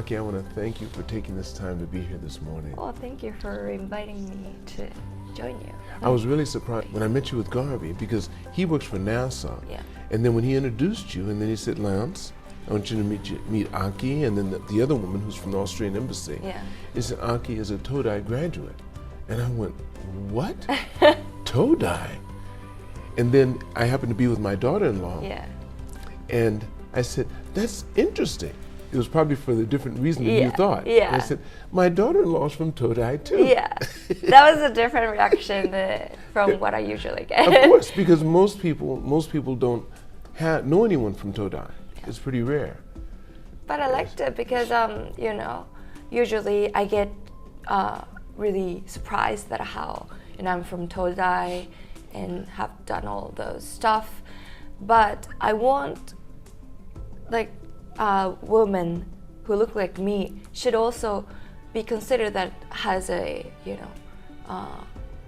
Aki, I want to thank you for taking this time to be here this morning. Well, thank you for inviting me to join you. I was really surprised when I met you with Garvey because he works for NASA. Yeah. And then when he introduced you, and then he said, Lance, I want you to meet Aki, and then the other woman who's from the Australian Embassy. Yeah. He said, Aki is a Tohdai graduate. And I went, what? Tohdai? And then I happened to be with my daughter-in-law. Yeah. And I said, that's interesting. It was probably for the different reason than you thought. Yeah. And I said, my daughter-in-law's from Tohdai too. Yeah. That was a different reaction from what I usually get. Of course, because most people don't know anyone from Tohdai. It's pretty rare. But I liked it because, you know, usually I get really surprised that how, you know, I'm from Tohdai and have done all those stuff. But I want, like, women who look like me should also be considered that has a, you know,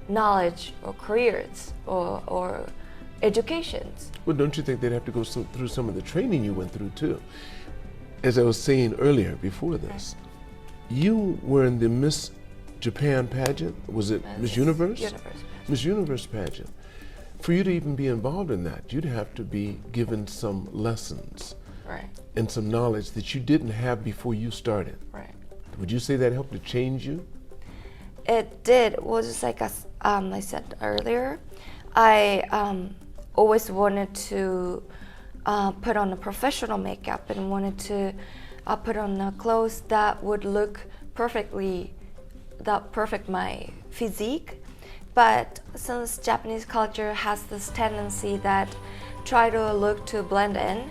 knowledge or careers or educations. Well, don't you think they'd have to go through some of the training you went through too? As I was saying earlier before this, you were in the Miss Japan pageant. Was it Miss Universe? Miss Universe pageant. For you to even be involved in that, you'd have to be given some lessons. Right. And some knowledge that you didn't have before you started. Right. Would you say that helped to change you? It did. Well, just like I said earlier, I always wanted to put on a professional makeup and wanted to put on clothes that would look perfect my physique. But since Japanese culture has this tendency that try to look to blend in,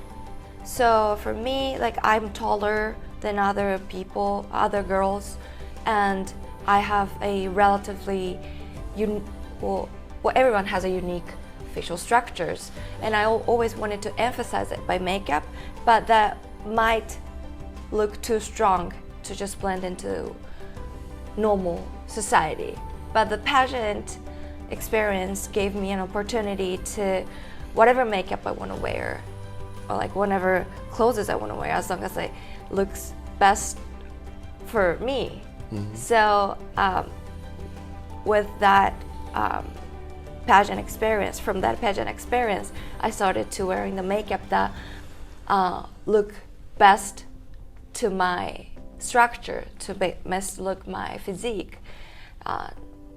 so for me, like, I'm taller than other people, other girls, and I have a relatively everyone has a unique facial structures, and I always wanted to emphasize it by makeup, but that might look too strong to just blend into normal society. But the pageant experience gave me an opportunity to whatever makeup I want to wear, or like whatever clothes I want to wear, as long as it looks best for me. Mm-hmm. So with that pageant experience, I started to wearing the makeup that look best to my structure, to best look my physique,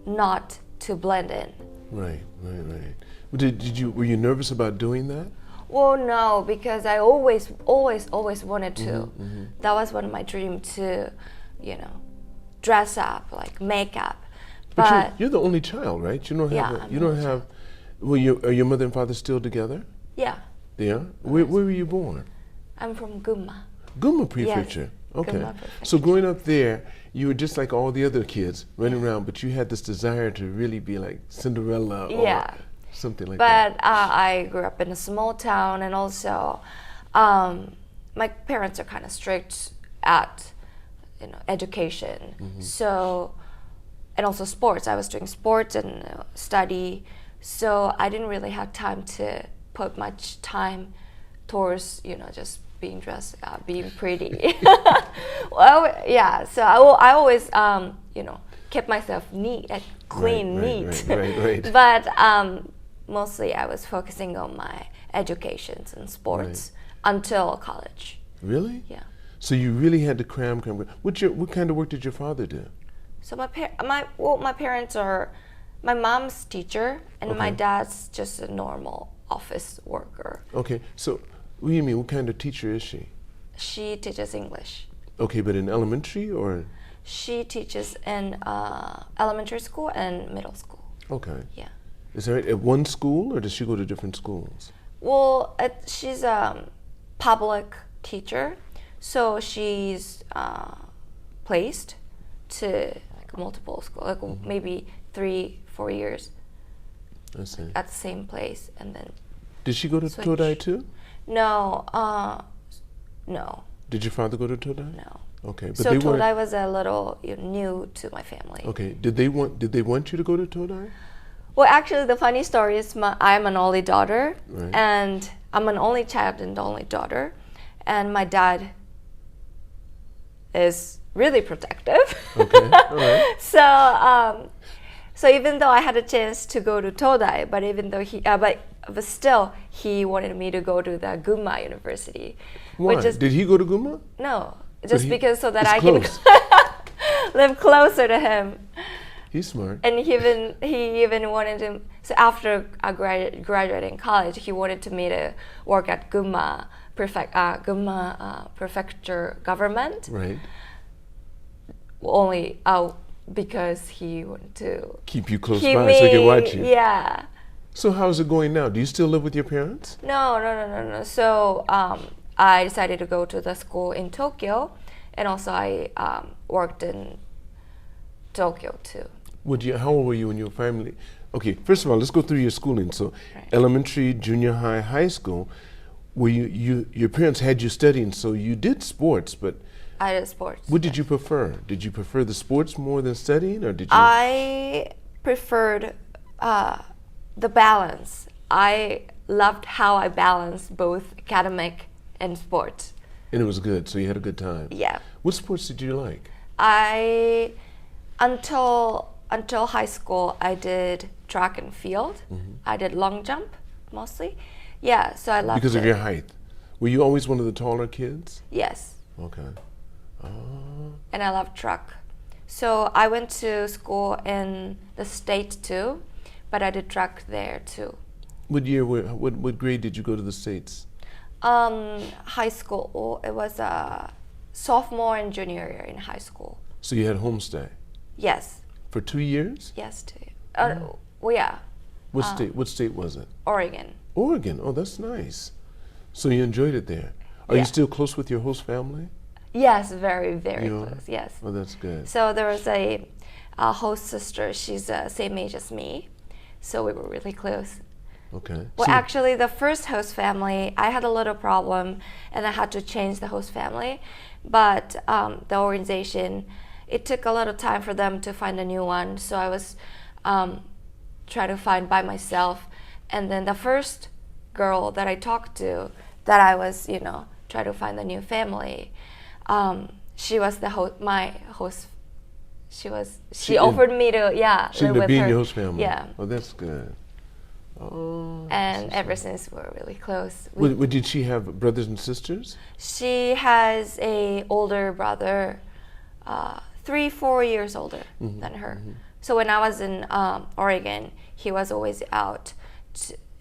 not to blend in. Right. Were you nervous about doing that? Well, no, because I always wanted to. Mm-hmm, mm-hmm. That was one of my dreams, to, you know, dress up, like makeup. But you're the only child, right? You don't have. Well, are your mother and father still together? Yeah. Yeah. Where were you born? I'm from Gunma. Gunma Prefecture. Yes. Okay. Gunma Prefecture. So growing up there, you were just like all the other kids running around, but you had this desire to really be like Cinderella or something like that. But I grew up in a small town, and also my parents are kind of strict at, you know, education. Mm-hmm. So, and also sports. I was doing sports and study, so I didn't really have time to put much time towards, you know, just being dressed, being pretty. Well, yeah. So I always, you know, kept myself neat, clean, neat. Right. But mostly I was focusing on my educations and sports until college. Really? Yeah. So you really had to cram. What kind of work did your father do? So my parents are, my mom's teacher and my dad's just a normal office worker. Okay. So what do you mean? What kind of teacher is she? She teaches English. Okay, but in elementary or? She teaches in elementary school and middle school. Okay. Yeah. Is that right? At one school, or does she go to different schools? Well, she's a public teacher, so she's placed to like multiple schools, like maybe 3-4 years. I see. At the same place, and then. Did she go to Tohdai too? No, no. Did your father go to Tohdai? No. Okay, but so Tohdai was a little new to my family. Okay, did they want you to go to Tohdai? Well, actually, the funny story is I'm an only daughter, right. And I'm an only child and only daughter, and my dad is really protective. Okay, all right. So even though I had a chance to go to Tohdai, but even though but still he wanted me to go to the Gunma University. Why? Did he go to Gunma? No, just because so that I close. can live closer to him. He's smart. And he even wanted to. So after graduating college, he wanted me to work at Gunma prefecture government. Right. Only because he wanted to keep you close by so he can watch you. Yeah. So how's it going now? Do you still live with your parents? No. So I decided to go to the school in Tokyo, and also I worked in Tokyo too. How old were you when your family? Okay, first of all, let's go through your schooling. So, elementary, junior high, high school. Were your parents had you studying? So you did sports, but I did sports. What did you prefer? Did you prefer the sports more than studying, or did you? I preferred the balance. I loved how I balanced both academic and sports. And it was good, so you had a good time. Yeah. What sports did you like? Until high school, I did track and field. I did long jump mostly. Yeah, so I loved because it. of your height. Were you always one of the taller kids? Yes. Okay. And I loved track. So I went to school in the state too, but I did track there too. What grade did you go to the States? High school. It was a sophomore and junior year in high school. So you had homestay? Yes. For 2 years? Yes, 2 years. Well, yeah. What state was it? Oregon. Oregon. Oh, that's nice. So you enjoyed it there. Are you still close with your host family? Yes, very, very close. Yes. Oh, that's good. So there was a host sister. She's the same age as me, so we were really close. Okay. Well, actually, the first host family, I had a little problem, and I had to change the host family. But the organization, it took a little time for them to find a new one. So I was trying to find by myself. And then the first girl that I talked to, that I was, trying to find a new family, she was my host. She offered me to, she live ended up with being her. your host family. Yeah. Oh, that's good. Oh. And ever since we're really close. Did she have brothers and sisters? She has a older brother, 3-4 years older than her. So when I was in Oregon, he was always out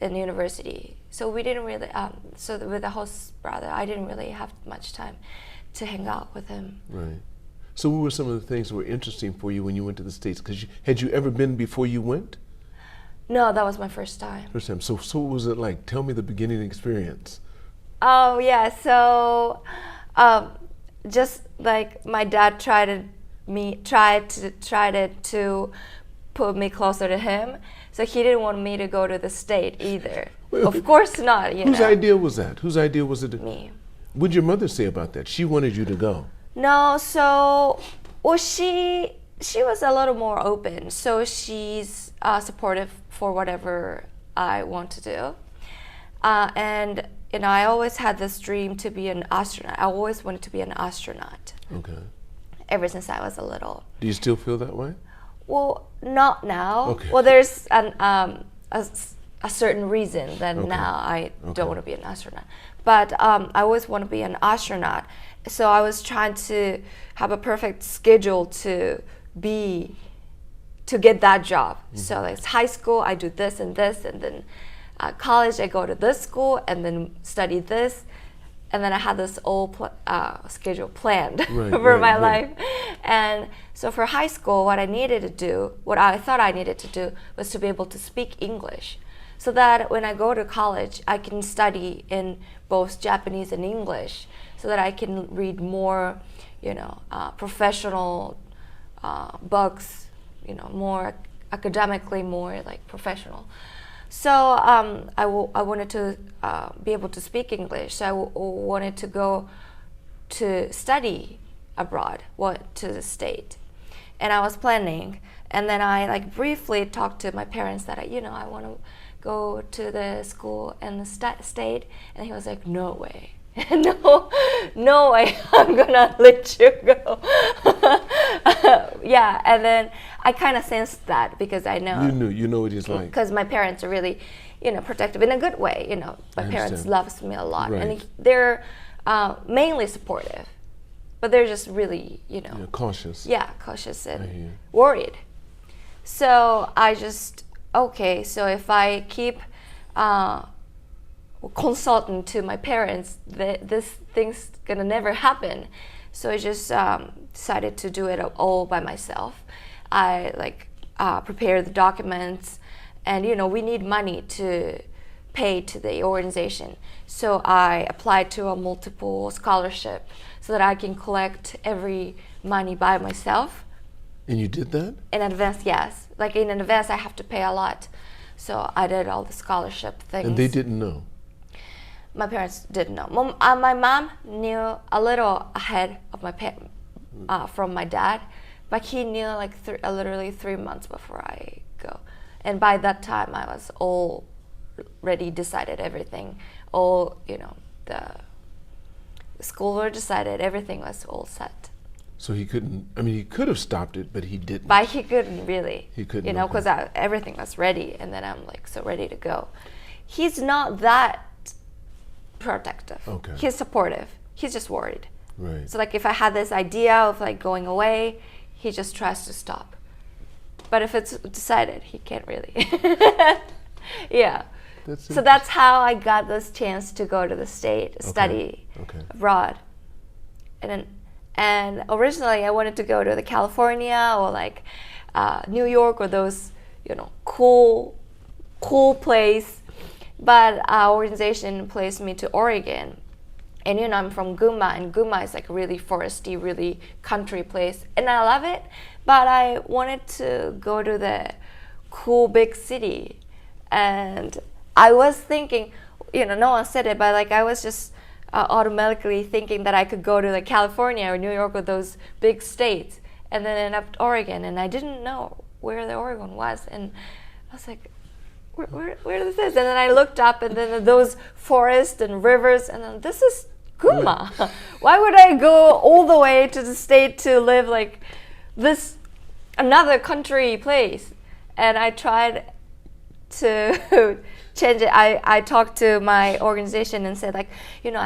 in university. So we didn't really, with the host brother, I didn't really have much time to hang out with him. Right. So what were some of the things that were interesting for you when you went to the States? Because had you ever been before you went? No, that was my first time. First time. So what was it like? Tell me the beginning experience. Oh yeah, so just like my dad tried to put me closer to him, so he didn't want me to go to the state either. Well, of course not. Whose idea was that? Whose idea was it? Me. What did your mother say about that? She wanted you to go. No, she was a little more open, so she's supportive for whatever I want to do. And I always had this dream to be an astronaut. I always wanted to be an astronaut. Okay. Ever since I was a little. Do you still feel that way? Well, not now. Okay. Well, there's a certain reason that now I don't want to be an astronaut. But I always want to be an astronaut. So I was trying to have a perfect schedule to get that job. So like high school, I do this, and then college, I go to this school and then study this. And then I had this whole schedule planned for my life. And so for high school, what I thought I needed to do was to be able to speak English, so that when I go to college, I can study in both Japanese and English, so that I can read more, professional books, more academically, more like professional. So I wanted to be able to speak English. So I wanted to go to study abroad, to the state, and I was planning. And then I briefly talked to my parents that I want to go to the school in the state, and he was like, no way, no way, I'm gonna let you go. Yeah, and then I kind of sensed that because I know. You know what he's like. Because my parents are really, protective in a good way. My parents loves me a lot, and they're mainly supportive, but they're just really, cautious. Yeah, cautious and worried. So I just so if I keep consulting to my parents, this thing's gonna never happen. So I just decided to do it all by myself. I prepare the documents, and we need money to pay to the organization. So I applied to a multiple scholarship so that I can collect every money by myself. And you did that? In advance, yes. Like in advance, I have to pay a lot. So I did all the scholarship things. And they didn't know? My parents didn't know. My mom knew a little ahead of from my dad, but he knew literally 3 months before I go. And by that time, I was already decided everything. The school were decided, everything was all set. So he couldn't, he could have stopped it, but he didn't. But he couldn't really. He couldn't. Because everything was ready, and then I'm so ready to go. He's not that protective. Okay. He's supportive. He's just worried. Right. So if I had this idea of going away, he just tries to stop. But if it's decided, he can't really. Yeah. That's how I got this chance to go to the state, study abroad. And originally I wanted to go to the California or New York or those, cool place. But our organization placed me to Oregon. And I'm from Gunma, and Gunma is a really foresty, really country place. And I love it, but I wanted to go to the cool big city. And I was thinking, no one said it, but I was just automatically thinking that I could go to California or New York or those big states, and then end up Oregon. And I didn't know where the Oregon was. And I was like, where is this? And then I looked up, and then those forests and rivers, and then this is Gunma. Why would I go all the way to the state to live this another country place? And I tried to change it. I talked to my organization and said I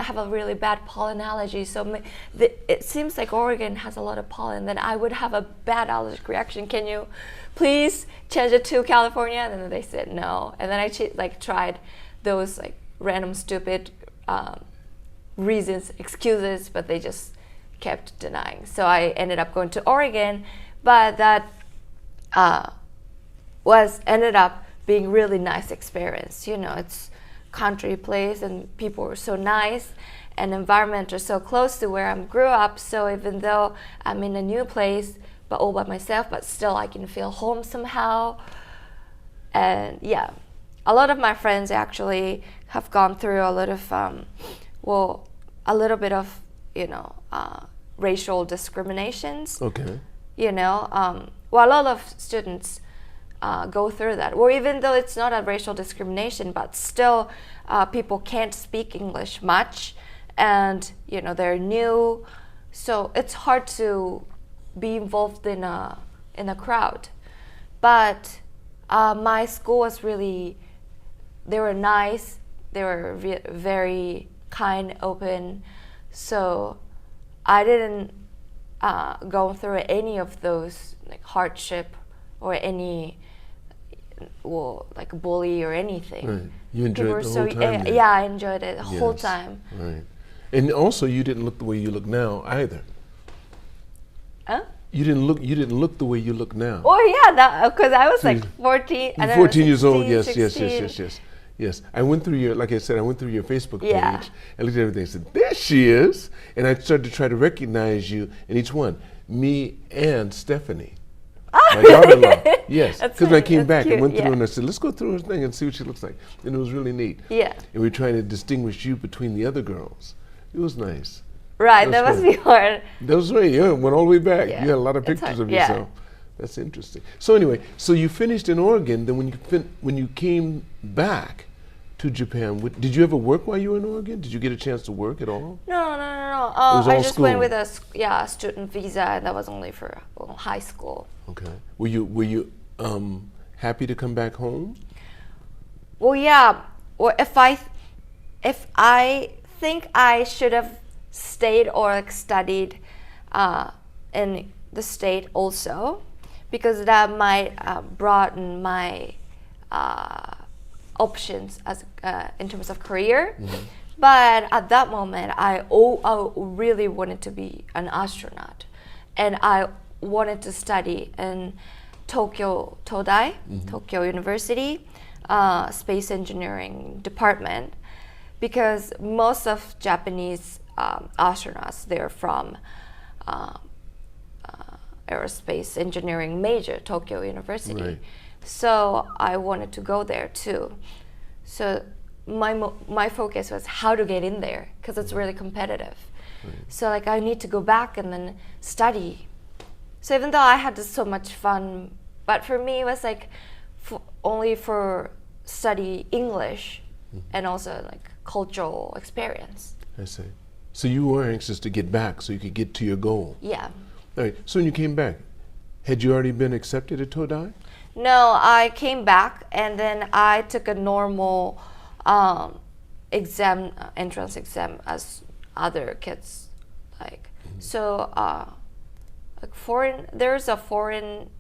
have a really bad pollen allergy, so it seems like Oregon has a lot of pollen, then I would have a bad allergic reaction. Can you please change it to California? And then they said no. And then I tried those random stupid reasons, excuses, but they just kept denying. So I ended up going to Oregon, but that ended up being really nice experience. It's country place, and people were so nice, and environment are so close to where I grew up. So even though I'm in a new place, but all by myself, but still I can feel home somehow. And yeah, a lot of my friends actually have gone through a lot of, a little bit of, racial discriminations. Okay. A lot of students go through that. Or even though it's not a racial discrimination, but still people can't speak English much, and they're new, so it's hard to be involved in a crowd. But my school was really, they were nice, they were very kind, open, so I didn't go through any of those hardship or any bully or anything. Right. You enjoyed it the whole time? Yeah, I enjoyed it the whole time. Right. And also, you didn't look the way you look now either. Huh? You didn't look the way you look now. Oh yeah, because I was 14. And 14 years 16, old. Yes, 16. yes. I went through your, like I said, Facebook page. I looked at everything and said, there she is. And I started to try to recognize you in each one. Me and Stephanie. My daughter-in-law. Yes. Because when I came back, I went through and I said, let's go through her thing and see what she looks like. And it was really neat. Yeah. And we were trying to distinguish you between the other girls. It was nice. Right, that must be hard. That was right, yeah, went all the way back. Yeah. You had a lot of pictures of yourself. That's interesting. So anyway, so you finished in Oregon, then when you came back to Japan, did you ever work while you were in Oregon? Did you get a chance to work at all? No. I just went with a student visa, and that was only for high school. Okay. Were you happy to come back home? Well, yeah. Or if I think I should have stayed or like studied in the state also, because that might broaden my options as in terms of career. Mm-hmm. But at that moment, I really wanted to be an astronaut, and I wanted to study in Tokyo Tohdai, mm-hmm. Tokyo University, space engineering department, because most of Japanese astronauts, they're from aerospace engineering major, Tokyo University. Right. So I wanted to go there too. So my focus was how to get in there, because it's really competitive. Right. So like I need to go back and then study. So even though I had so much fun, but for me it was like only for study English, mm-hmm. and also like cultural experience. I see. So you were anxious to get back so you could get to your goal. Yeah. All right. So when you came back, had you already been accepted at Tohdai? No, I came back and then I took a normal entrance exam as other kids, like. Mm-hmm. So like there's a foreign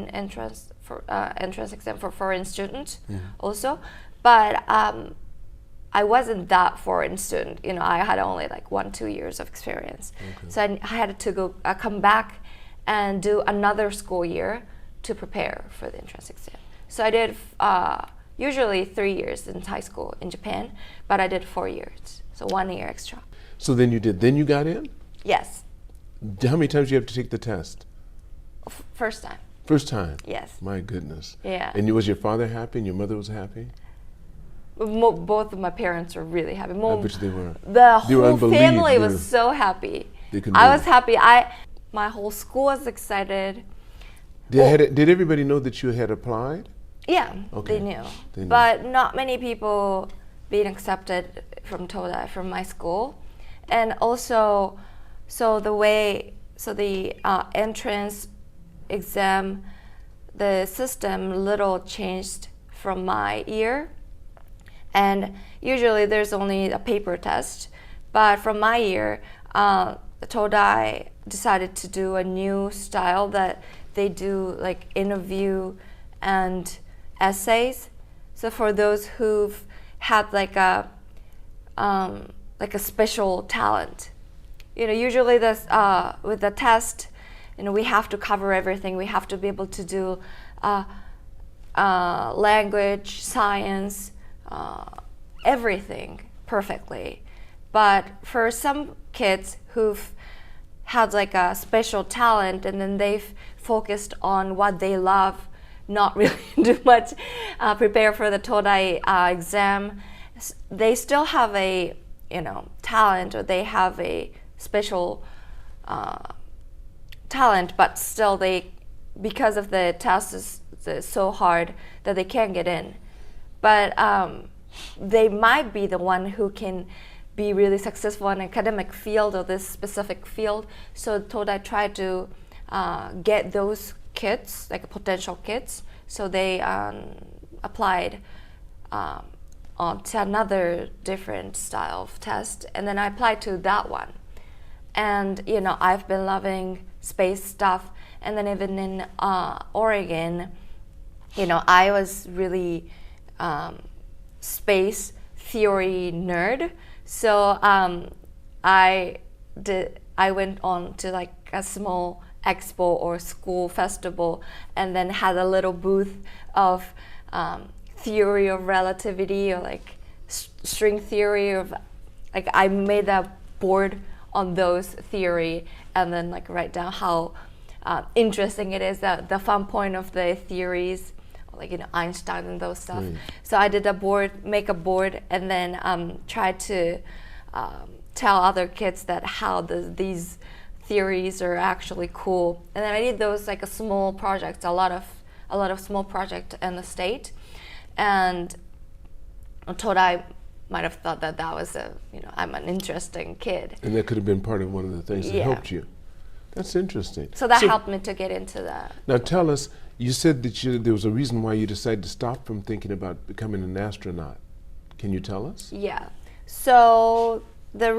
entrance exam for foreign students, mm-hmm. also, but I wasn't that foreign student. You know, I had only like 1-2 years of experience. Okay. So I had to come back and do another school year to prepare for the entrance exam. So I did usually 3 years in high school in Japan, but I did 4 years, so 1 year extra. So then you got in? Yes. How many times do you have to take the test? First time. First time? Yes. My goodness. Yeah. And was your father happy and your mother was happy? Both of my parents were really happy. I bet they were. The whole family was so happy. I was happy. My whole school was excited. Did everybody know that you had applied? Yeah, okay. They knew. But not many people being accepted from Tohdai, from my school. And also, the entrance exam, the system little changed from my year. And usually there's only a paper test. But from my year, Tohdai decided to do a new style that they do like interview and essays. So for those who've had like a special talent, you know, usually this with the test, you know, we have to cover everything. We have to be able to do language, science, everything perfectly. But for some kids who've had like a special talent and then they've focused on what they love, not really do much prepare for the Tohdai exam, they still have a talent, or they have a special talent, but still because of the test is so hard that they can't get in. But they might be the one who can be really successful in an academic field or this specific field. So Tohdai tried to get those kids, like potential kids, so they applied to another different style of test, and then I applied to that one. And I've been loving space stuff, and then even in Oregon, I was really space theory nerd. So I went on to like a small expo or school festival, and then had a little booth of theory of relativity, or like string theory of, like, I made a board on those theory, and then like write down how interesting it is, the fun point of the theories, like Einstein and those stuff. So I did make a board, and then try to tell other kids that how these theories are actually cool. And then I did those like a small projects, a lot of small projects in the state, and Tohdai might have thought that that was I'm an interesting kid. And that could have been part of one of the things that helped you. That's interesting. So that helped me to get into that. Now tell us, you said that there was a reason why you decided to stop from thinking about becoming an astronaut. Can you tell us? Yeah. So the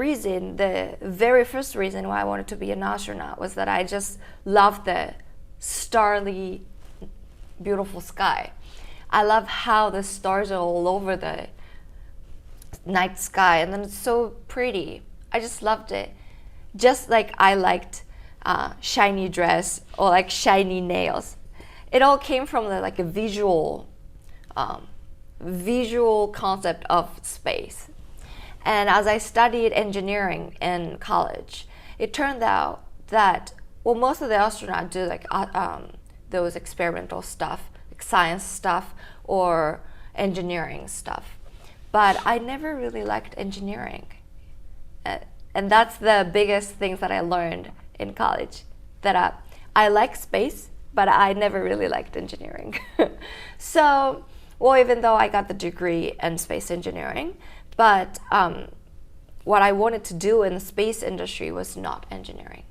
very first reason why I wanted to be an astronaut was that I just loved the starry, beautiful sky. I love how the stars are all over the night sky, and then it's so pretty. I just loved it. Just like I liked shiny dress or like shiny nails. It all came from the like a visual concept of space. And as I studied engineering in college, it turned out that most of the astronauts do like those experimental stuff, like science stuff or engineering stuff. But I never really liked engineering. And that's the biggest things that I learned in college, that I like space, but I never really liked engineering. So, even though I got the degree in space engineering, but what I wanted to do in the space industry was not engineering.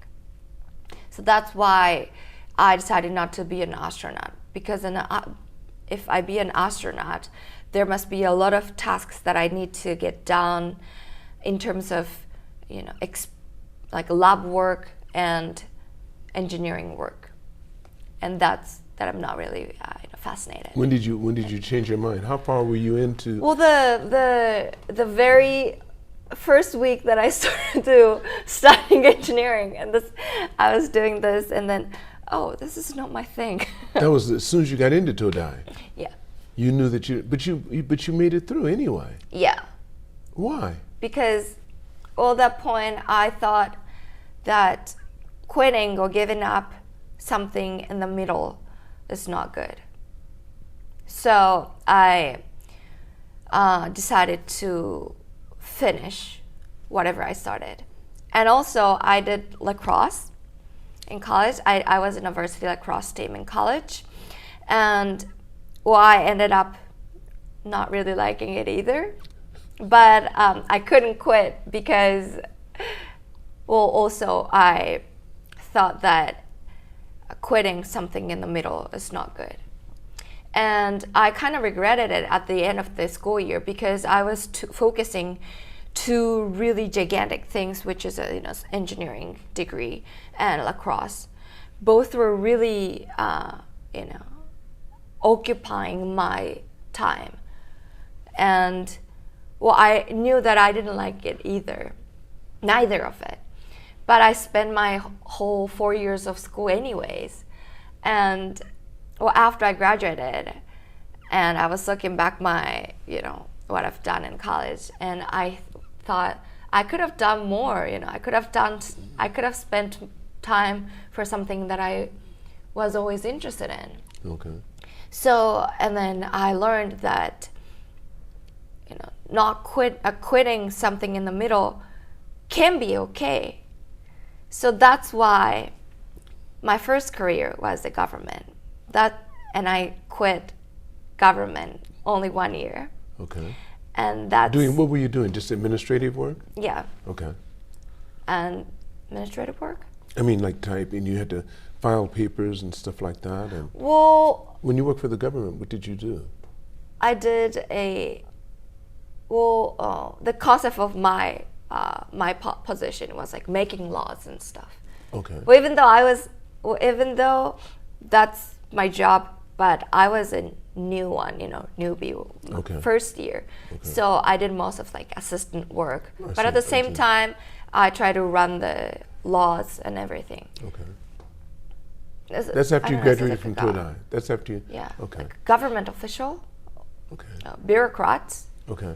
So that's why I decided not to be an astronaut, because if I be an astronaut, there must be a lot of tasks that I need to get done in terms of, like lab work and engineering work, and that I'm not really fascinated. When did you change your mind? How far were you into? Well, the very first week that I started studying engineering, and I was doing this, and then this is not my thing. That was as soon as you got into Tohdai. Yeah. You knew that but you made it through anyway. Yeah. Why? Because at that point I thought that quitting or giving up something in the middle is not good. So I decided to finish whatever I started. And also I did lacrosse in college. I was in a varsity lacrosse team in college, and I ended up not really liking it either. But I couldn't quit because, also I thought that quitting something in the middle is not good. And I kind of regretted it at the end of the school year, because I was focusing two really gigantic things, which is a engineering degree and lacrosse. Both were really occupying my time, and I knew that I didn't like it neither of it. But I spent my whole 4 years of school anyways, and after I graduated, and I was looking back my what I've done in college, and I thought I could have done more. I could have spent time for something that I was always interested in. Okay. So, and then I learned that not quitting something in the middle can be okay. So that's why my first career was the government. And I quit government only 1 year. Okay. And that's what were you doing? Just administrative work? Yeah. Okay. And administrative work? I mean, like typing, you had to file papers and stuff like that. And well, when you worked for the government, what did you do? I did the concept of my position was like making laws and stuff. Okay. Well, even though that's my job, but I was a new one, newbie, okay. First year. Okay. So I did most of like assistant work. But at the same time, I try to run the laws and everything. Okay. That's after you graduated from Tohdai. That's after you. Yeah. Okay. Like government official. Okay. Bureaucrats. Okay.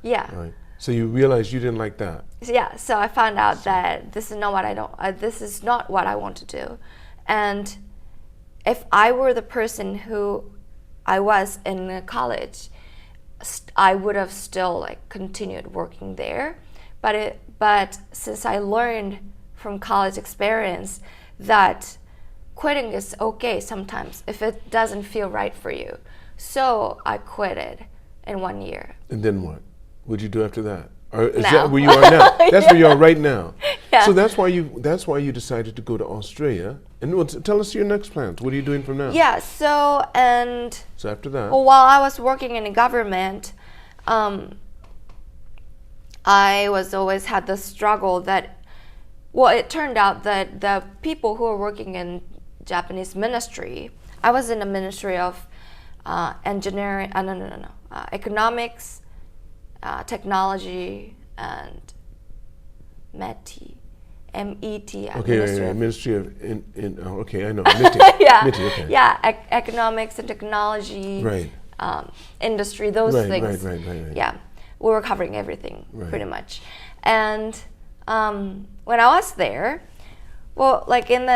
Yeah. All right. So you realized you didn't like that. Yeah. So I found out that this is not what this is not what I want to do, and if I were the person who I was in college, I would have still like continued working there. But since I learned from college experience that quitting is okay sometimes if it doesn't feel right for you, so I quit it in 1 year. And then what? What'd you do after that? Or is Now. that where you are now? That's where you are right now. Yeah. So that's why you decided to go to Australia. And tell us your next plans. What are you doing from now? Yeah. So after that. well, while I was working in the government, I was always had the struggle that, well, it turned out that the people who are working in Japanese ministry, I was in the Ministry of Engineering, economics, technology, and METI, METI. Okay, Ministry of okay, I know. METI. Yeah, METI, okay. Yeah, economics and technology, Right. Industry, those things. Right. Yeah, we were covering everything pretty Right. much. And when I was there, well, like in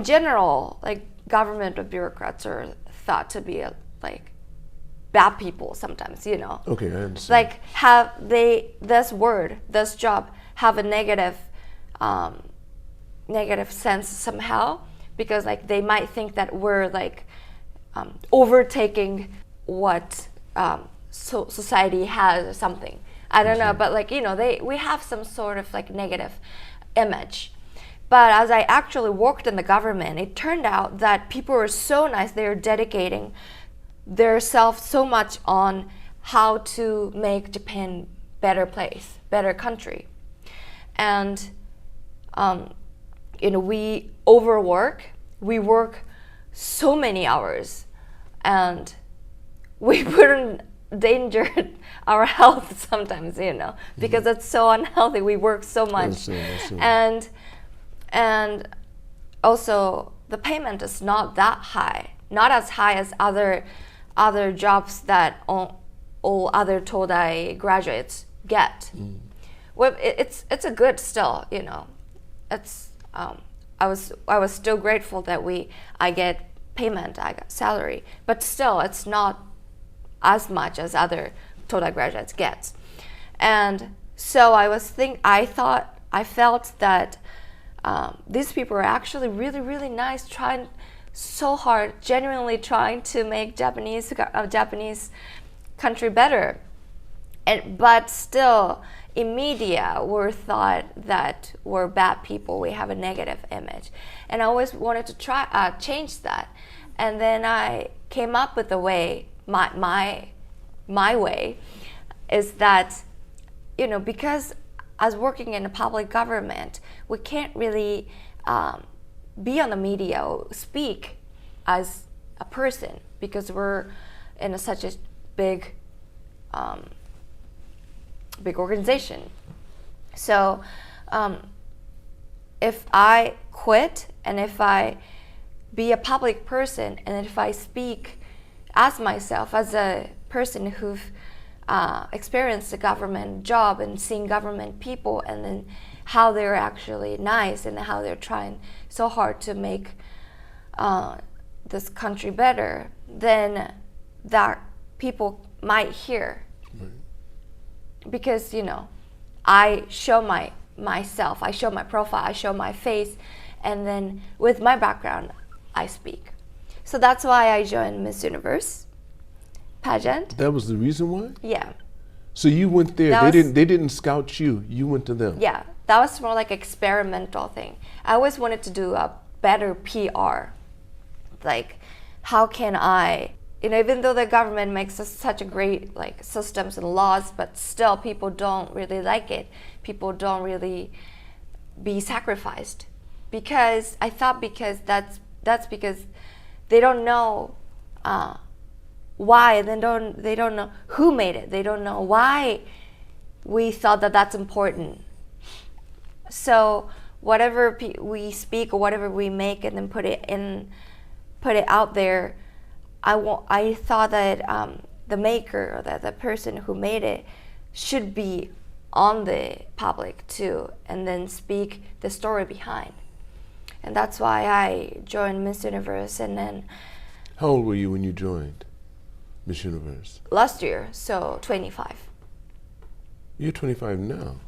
general, like government or bureaucrats are thought to be like bad people sometimes, you know. Okay, I understand. Like this job have a negative sense somehow, because like they might think that we're like overtaking what society has or something. I don't know, but like, you know, we have some sort of like negative image. But as I actually worked in the government, it turned out that people were so nice. They were dedicating their self so much on how to make Japan better place, better country. And you know, we overwork. We work so many hours, and we put in danger our health sometimes, you know, because it's so unhealthy. We work so much. I see. And also the payment is not that high, not as high as other jobs that all other Tohdai graduates get. Well, it's a good still, you know. It's I was still grateful that I get payment, I got salary, but still it's not as much as other Tohdai graduates get. And so I felt that these people are actually really, really nice, trying so hard, genuinely trying to make Japanese country better. But still, in media, we're thought that we're bad people. We have a negative image, and I always wanted to try change that. And then I came up with a way. My way is that, you know, because as working in a public government, we can't really be on the media or speak as a person, because we're in such a big organization. So if I quit, and if I be a public person, and if I speak as myself, as a person who've experienced a government job and seen government people, and then how they're actually nice and how they're trying so hard to make this country better, then that people might hear. Because, you know, I show myself, I show my profile, I show my face, and then with my background, I speak. So that's why I joined Miss Universe pageant. That was the reason why? Yeah. So you went there. They didn't scout you. You went to them. Yeah, that was more like experimental thing. I always wanted to do a better PR. Like, how can I, you know, even though the government makes such a great like systems and laws, but still people don't really like it. People don't really be sacrificed, because I thought that's because they don't know why. They don't know who made it. They don't know why we thought that that's important. So whatever we speak or whatever we make and then put it out there, I thought that the maker or the person who made it should be on the public too, and then speak the story behind. And that's why I joined Miss Universe. And then, how old were you when you joined Miss Universe? Last year, so 25. You're 25 now.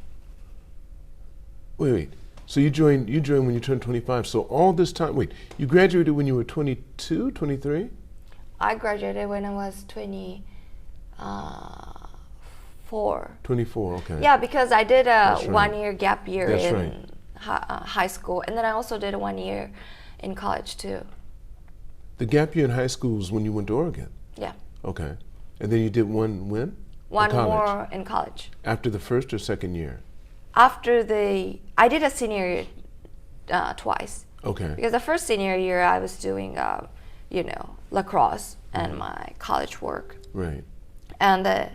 Wait. So you joined when you turned 25. So all this time, you graduated when you were 22, 23? I graduated when I was 4. 24, okay. Yeah, because I did a That's right. 1-year gap year That's in right. high school, and then I also did a 1 year in college too. The gap year in high school was when you went to Oregon? Yeah. Okay. And then you did one when? One in college? more in college. After the first or second year? I did a senior year twice. Okay. Because the first senior year I was doing, lacrosse and my college work. Right. And the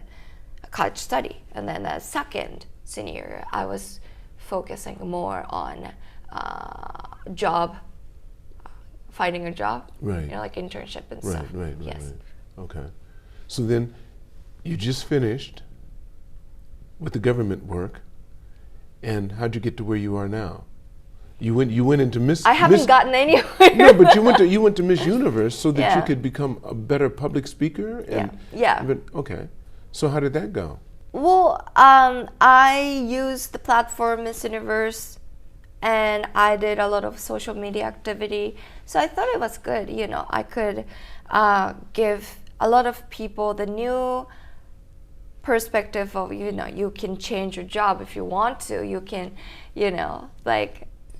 college study. And then the second senior year, I was focusing more on finding a job. Right. Like internship and Right, stuff. right, Yes. right. Okay. So then you just finished with the government work, and how'd you get to where you are now? You went into Miss. I haven't gotten anywhere. No, but you went to Miss Universe so that you Yeah. could become a better public speaker. And Yeah. Okay. So how did that go? Well, I used the platform Miss Universe, and I did a lot of social media activity. So I thought it was good. I could give a lot of people the new perspective of, you can change your job if you want to. You can,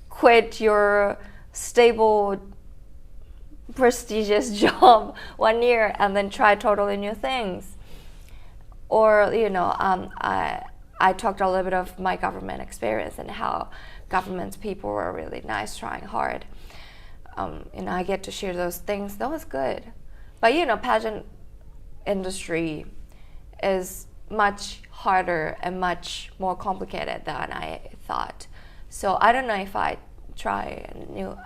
quit your stable, prestigious job 1 year and then try totally new things. Or, I talked a little bit of my government experience and how government people were really nice, trying hard. And I get to share those things. That was good. But, pageant industry is much harder and much more complicated than I thought. So I don't know if I try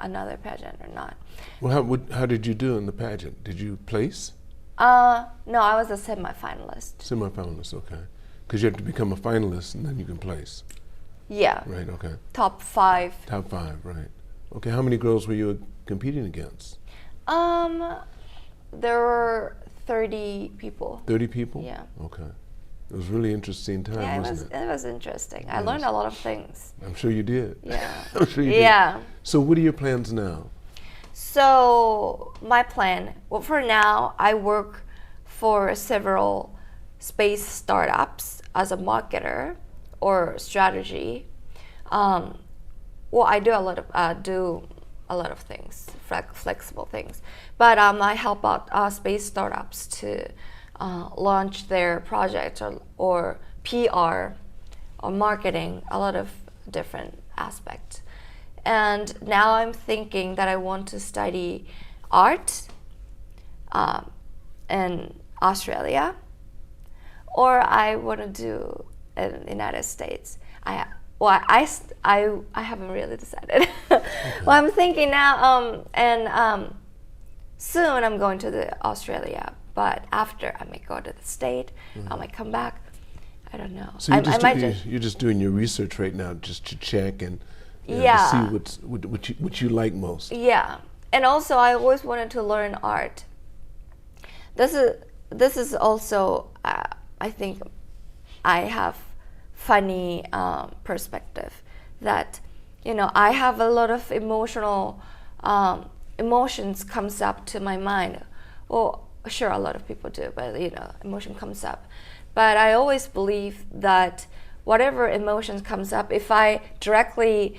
another pageant or not. Well, how did you do in the pageant? Did you place? No, I was a semi-finalist. Semi-finalist, okay. Because you have to become a finalist and then you can place. Yeah. Right, okay. Top 5. Top 5, right. Okay, how many girls were you competing against? There were 30 people. 30 people? Yeah. Okay. It was a really interesting time, Yeah, wasn't it? it was interesting. I Yes. learned a lot of things. I'm sure you did. Yeah. I'm sure you did. Yeah. So what are your plans now? So my plan, well, for now, I work for several space startups as a marketer or strategy. I do a lot of things, flexible things. But I help out space startups to launch their projects or PR or marketing, a lot of different aspects. And now I'm thinking that I want to study art in Australia, or I want to do in the United States. I haven't really decided. Okay. Well, I'm thinking now, soon I'm going to Australia, but after I may go to the state, I might come back. I don't know. So you're just doing your research right now, just to check and to see what you like most. Yeah, and also I always wanted to learn art. This is also I think I have funny perspective that I have a lot of emotions comes up to my mind. Well, sure, a lot of people do, but emotion comes up. But I always believe that whatever emotions comes up, if I directly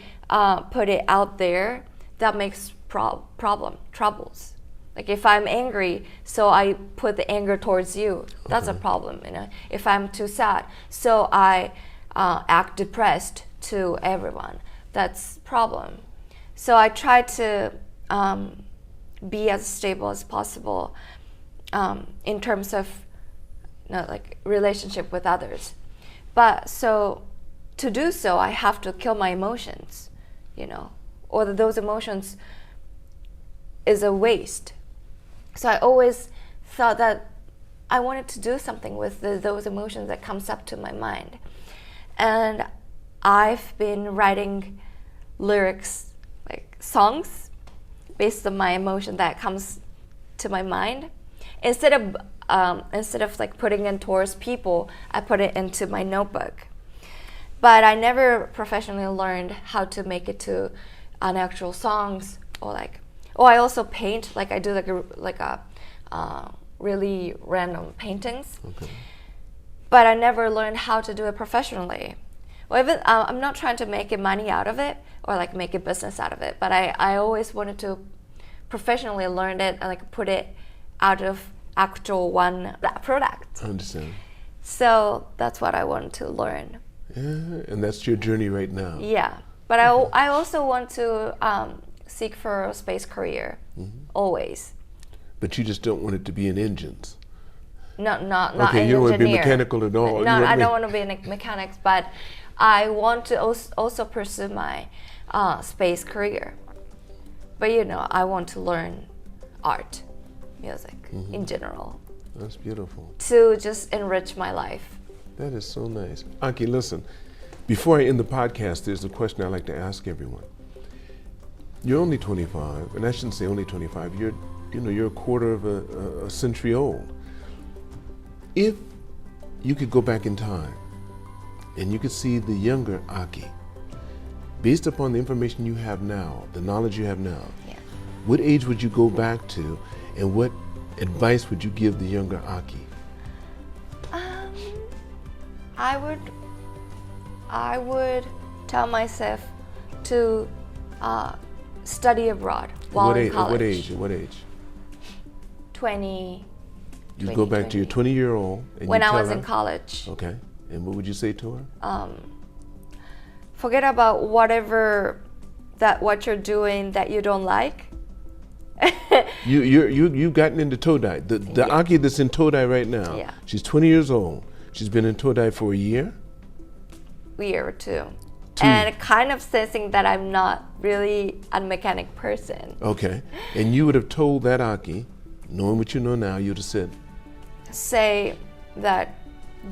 put it out there, that makes troubles. Like if I'm angry, so I put the anger towards you, that's a problem. If I'm too sad, so I act depressed to everyone, that's problem. So I try to be as stable as possible in terms of relationship with others. But so to do so, I have to kill my emotions, or those emotions is a waste. So I always thought that I wanted to do something with those emotions that comes up to my mind. And I've been writing lyrics, like songs, based on my emotion that comes to my mind. Instead of like putting it towards people, I put it into my notebook. But I never professionally learned how to make it to an actual songs, or I also paint. Like I do really random paintings. Okay. But I never learned how to do it professionally. Well, even, I'm not trying to make money out of it or like make a business out of it, but I always wanted to professionally learn it and like put it out of actual one product. I understand. So that's what I want to learn. Yeah, and that's your journey right now. Yeah, but I also want to seek for a space career, always. But you just don't want it to be in engines. Not okay, an you don't want to be engineer. mechanical at all. No, I don't want to be in mechanics, but I want to also pursue my space career. But you know, I want to learn art, music in general. That's beautiful. To just enrich my life. That is so nice. Aki, listen, before I end the podcast, there's a question I like to ask everyone. You're only 25, and I shouldn't say only 25, you're a quarter of a century old. If you could go back in time and you could see the younger Aki, based upon the information you have now, the knowledge you have now, what age would you go back to, and what advice would you give the younger Aki? I would tell myself to study abroad while in college. At what age? 20. You'd go back to your 20-year-old. When I was in college. Okay. And what would you say to her? Forget about what you're doing that you don't like. You've gotten into Tohdai. The Aki that's in Tohdai right now. Yeah. She's 20 years old. She's been in Tohdai for a year. A year or two. And kind of sensing that I'm not really a mechanic person. Okay. And you would have told that Aki, knowing what you know now, you'd have say that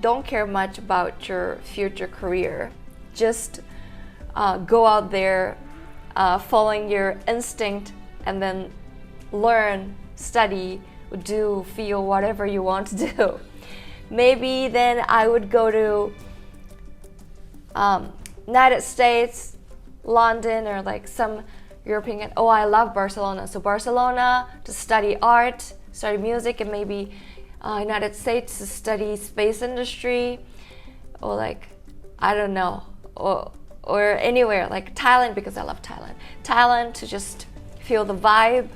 don't care much about your future career. Just go out there, following your instinct, and then learn, study, do, feel whatever you want to do. Maybe then I would go to United States, London, or like some European. Oh, I love Barcelona. So Barcelona to study art, study music, and maybe United States to study space industry, or like, I don't know, or anywhere, like Thailand, because I love Thailand. Thailand to just feel the vibe.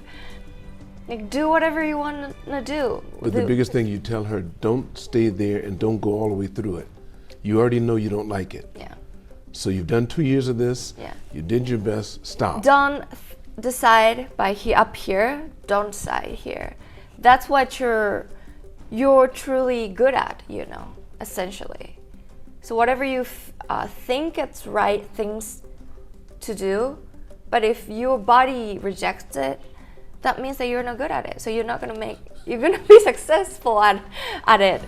Like, do whatever you want to do. But the biggest thing you tell her, don't stay there and don't go all the way through it. You already know you don't like it. Yeah. So you've done 2 years of this. Yeah. You did your best. Stop. Don't decide by up here. Don't decide here. That's what you're truly good at, you know, essentially. So whatever you think it's right things to do, but if your body rejects it, that means that you're not good at it. So you're gonna be successful at it.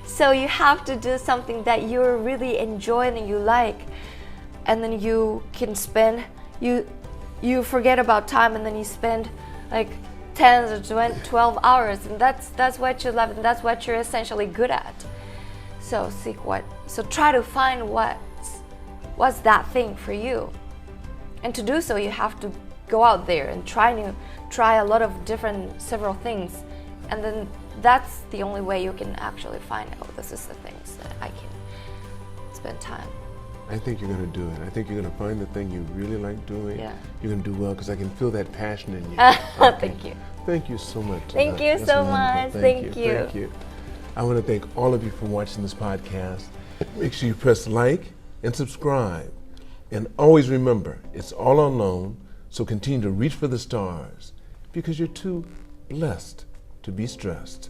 So you have to do something that you really enjoy and you like, and then you can spend, you forget about time, and then you spend like 10 or 12 hours, and that's what you love, and that's what you're essentially good at. So try to find what's that thing for you. And to do so, you have to go out there and try a lot of several things, and then that's the only way you can actually find out, this is the things that I can spend time. I think you're going to do it. I think you're going to find the thing you really like doing. Yeah. You're going to do well, because I can feel that passion in you. Thank you. Thank you so much. Thank you so much. Thank you. Thank you. I want to thank all of you for watching this podcast. Make sure you press like and subscribe. And always remember, it's all unknown, so continue to reach for the stars, because you're too blessed to be stressed.